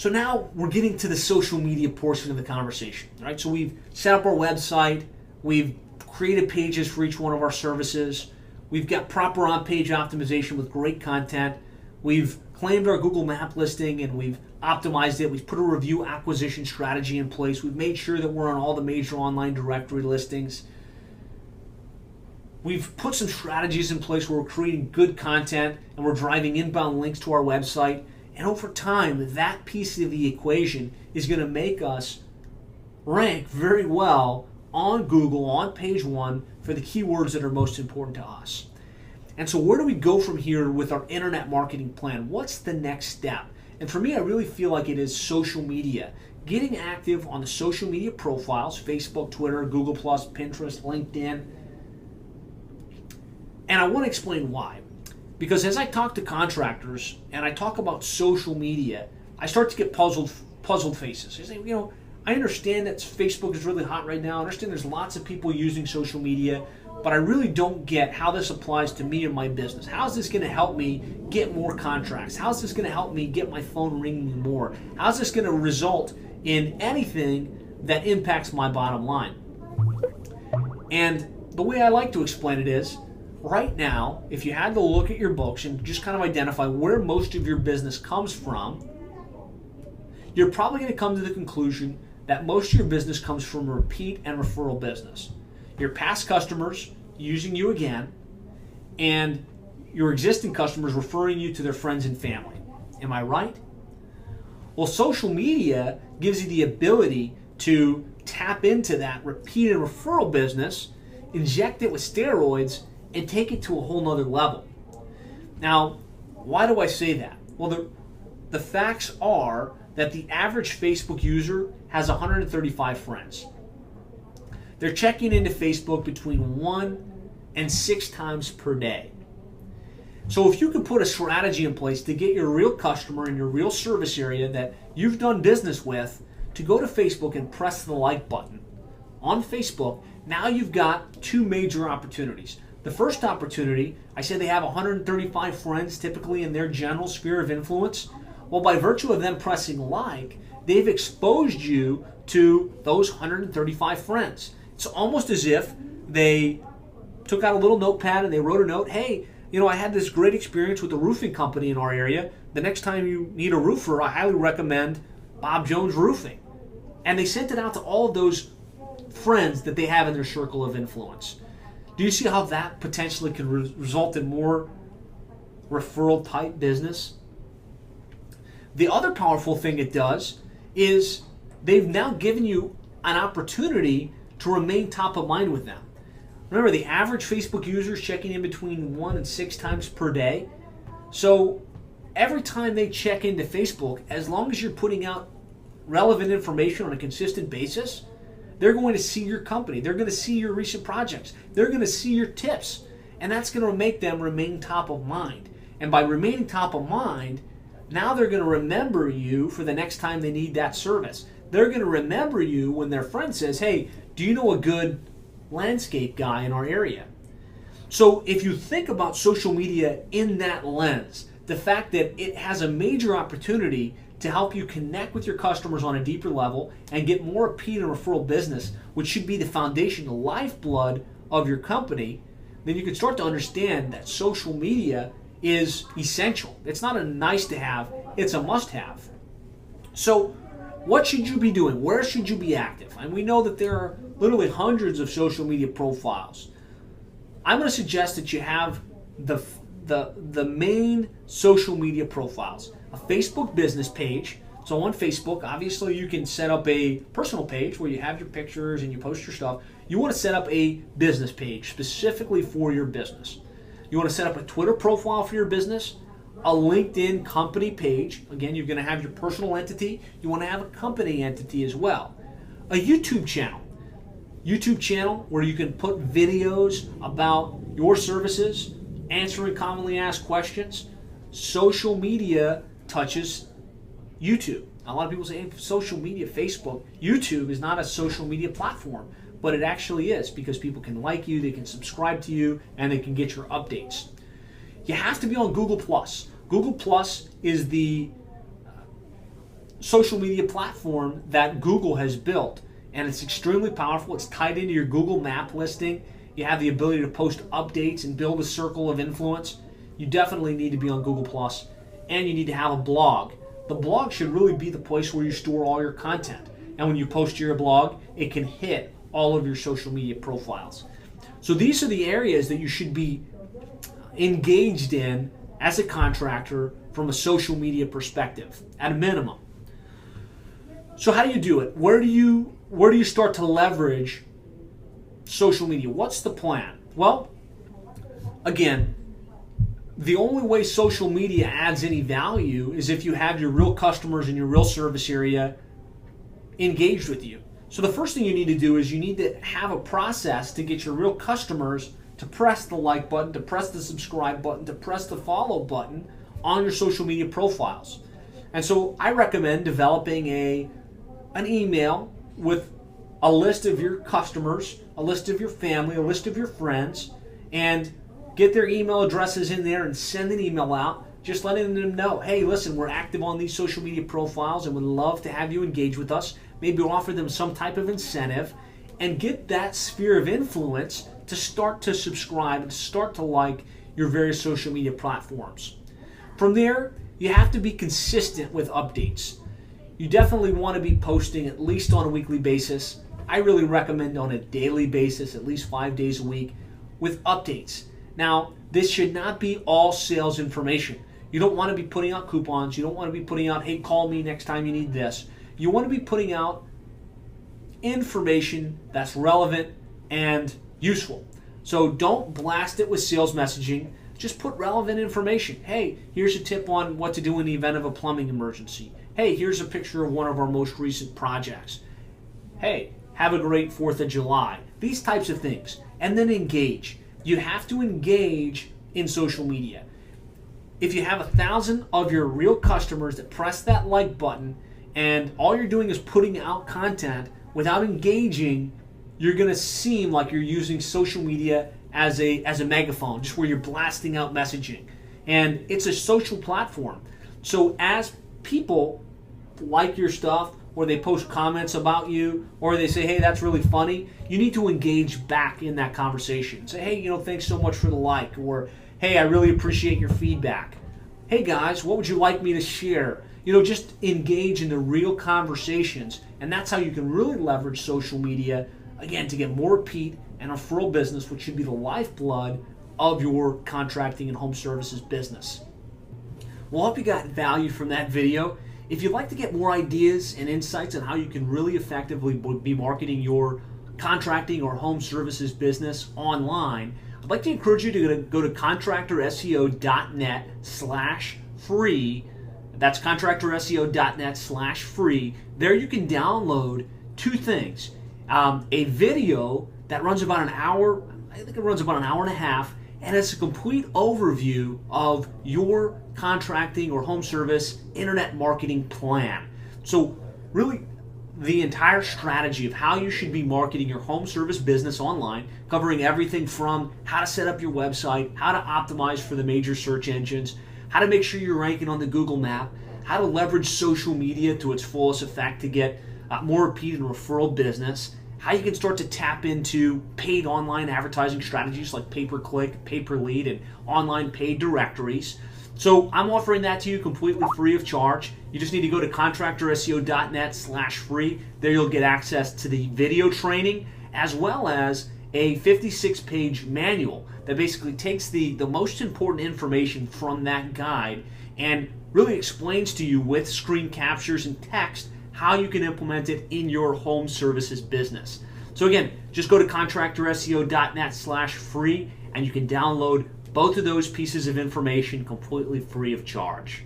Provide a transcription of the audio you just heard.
So now we're getting to the social media portion of the conversation, right? So we've set up our website, we've created pages for each one of our services, we've got proper on-page optimization with great content, we've claimed our Google Map listing and we've optimized it, we've put a review acquisition strategy in place, we've made sure that we're on all the major online directory listings. We've put some strategies in place where we're creating good content and we're driving inbound links to our website. And over time, that piece of the equation is going to make us rank very well on Google, on page one, for the keywords that are most important to us. And so where do we go from here with our internet marketing plan? What's the next step? And for me, I really feel like it is social media. Getting active on the social media profiles, Facebook, Twitter, Google+, Pinterest, LinkedIn. And I want to explain why. Because as I talk to contractors and I talk about social media, I start to get puzzled faces. I say, I understand that Facebook is really hot right now. I understand there's lots of people using social media, but I really don't get how this applies to me and my business. How is this going to help me get more contracts? How is this going to help me get my phone ringing more? How is this going to result in anything that impacts my bottom line? And the way I like to explain it is, right now, if you had to look at your books and just kind of identify where most of your business comes from, you're probably going to come to the conclusion that most of your business comes from repeat and referral business. Your past customers using you again, and your existing customers referring you to their friends and family. Am I right? Well, social media gives you the ability to tap into that repeat and referral business, inject it with steroids, and take it to a whole nother level. Now, why do I say that? Well, the facts are that the average Facebook user has 135 friends. They're checking into Facebook between 1 and 6 times per day. So if you can put a strategy in place to get your real customer in your real service area that you've done business with to go to Facebook and press the like button on Facebook, now you've got two major opportunities. The first opportunity, I said they have 135 friends typically in their general sphere of influence. Well, by virtue of them pressing like, they've exposed you to those 135 friends. It's almost as if they took out a little notepad and they wrote a note, hey, I had this great experience with the roofing company in our area. The next time you need a roofer, I highly recommend Bob Jones Roofing. And they sent it out to all of those friends that they have in their circle of influence. Do you see how that potentially could result in more referral type business? The other powerful thing it does is they've now given you an opportunity to remain top of mind with them. Remember, the average Facebook user is checking in between 1 and 6 times per day. So every time they check into Facebook, as long as you're putting out relevant information on a consistent basis, they're going to see your company. They're going to see your recent projects. They're going to see your tips. And that's going to make them remain top of mind. And by remaining top of mind, now they're going to remember you for the next time they need that service. They're going to remember you when their friend says, hey, do you know a good landscape guy in our area? So if you think about social media in that lens, the fact that it has a major opportunity to help you connect with your customers on a deeper level and get more repeat and referral business, which should be the foundation, the lifeblood of your company, then you can start to understand that social media is essential. It's not a nice to have, it's a must have. So what should you be doing? Where should you be active? And we know that there are literally hundreds of social media profiles. I'm going to suggest that you have the main social media profiles. A Facebook business page. So on Facebook, obviously you can set up a personal page where you have your pictures and you post your stuff. You want to set up a business page specifically for your business. You want to set up a Twitter profile for your business, a LinkedIn company page. Again, you're going to have your personal entity. You want to have a company entity as well. A YouTube channel. YouTube channel where you can put videos about your services, answering commonly asked questions. Social media touches YouTube. A lot of people say, hey, social media, Facebook, YouTube is not a social media platform, but it actually is because people can like you, they can subscribe to you, and they can get your updates. You have to be on Google+. Google+ is the social media platform that Google has built, and it's extremely powerful. It's tied into your Google map listing. You have the ability to post updates and build a circle of influence. You definitely need to be on Google Plus, and you need to have a blog. The blog should really be the place where you store all your content, and when you post to your blog, it can hit all of your social media profiles. So these are the areas that you should be engaged in as a contractor from a social media perspective, at a minimum. So how do you do it? Where do you start to leverage social media? What's the plan? Well, again, the only way social media adds any value is if you have your real customers in your real service area engaged with you. So the first thing you need to do is you need to have a process to get your real customers to press the like button, to press the subscribe button, to press the follow button on your social media profiles. And so I recommend developing an email with a list of your customers, a list of your family, a list of your friends, and get their email addresses in there and send an email out just letting them know, hey, listen, we're active on these social media profiles and would love to have you engage with us. Maybe offer them some type of incentive and get that sphere of influence to start to subscribe and start to like your various social media platforms. From there, you have to be consistent with updates. You definitely want to be posting at least on a weekly basis. I really recommend on a daily basis, at least 5 days a week, with updates. Now, this should not be all sales information. You don't want to be putting out coupons. You don't want to be putting out, hey, call me next time you need this. You want to be putting out information that's relevant and useful. So don't blast it with sales messaging. Just put relevant information. Hey, here's a tip on what to do in the event of a plumbing emergency. Hey, here's a picture of one of our most recent projects. Hey, have a great 4th of July. These types of things. And then engage. You have to engage in social media. If you have 1,000 of your real customers that press that like button and all you're doing is putting out content without engaging, you're going to seem like you're using social media as a megaphone, just where you're blasting out messaging. And it's a social platform. So as people like your stuff, or they post comments about you, or they say, hey, that's really funny, you need to engage back in that conversation. Say, hey, thanks so much for the like, or hey, I really appreciate your feedback. Hey guys, what would you like me to share? Just engage in the real conversations, and that's how you can really leverage social media, again, to get more repeat and referral business, which should be the lifeblood of your contracting and home services business. Well, I hope you got value from that video. If you'd like to get more ideas and insights on how you can really effectively be marketing your contracting or home services business online, I'd like to encourage you to go to contractorseo.net/free. That's contractorseo.net/free. There you can download 2 things. A video that runs about an hour, I think it runs about an hour and a half, and it's a complete overview of your contracting or home service internet marketing plan. So really the entire strategy of how you should be marketing your home service business online, covering everything from how to set up your website, how to optimize for the major search engines, how to make sure you're ranking on the Google map, how to leverage social media to its fullest effect to get more repeat and referral business, how you can start to tap into paid online advertising strategies like pay-per-click, pay-per-lead, and online paid directories. So I'm offering that to you completely free of charge. You just need to go to contractorseo.net/free. There you'll get access to the video training as well as a 56-page manual that basically takes the most important information from that guide and really explains to you with screen captures and text how you can implement it in your home services business. So again, just go to contractorseo.net/free and you can download both of those pieces of information completely free of charge.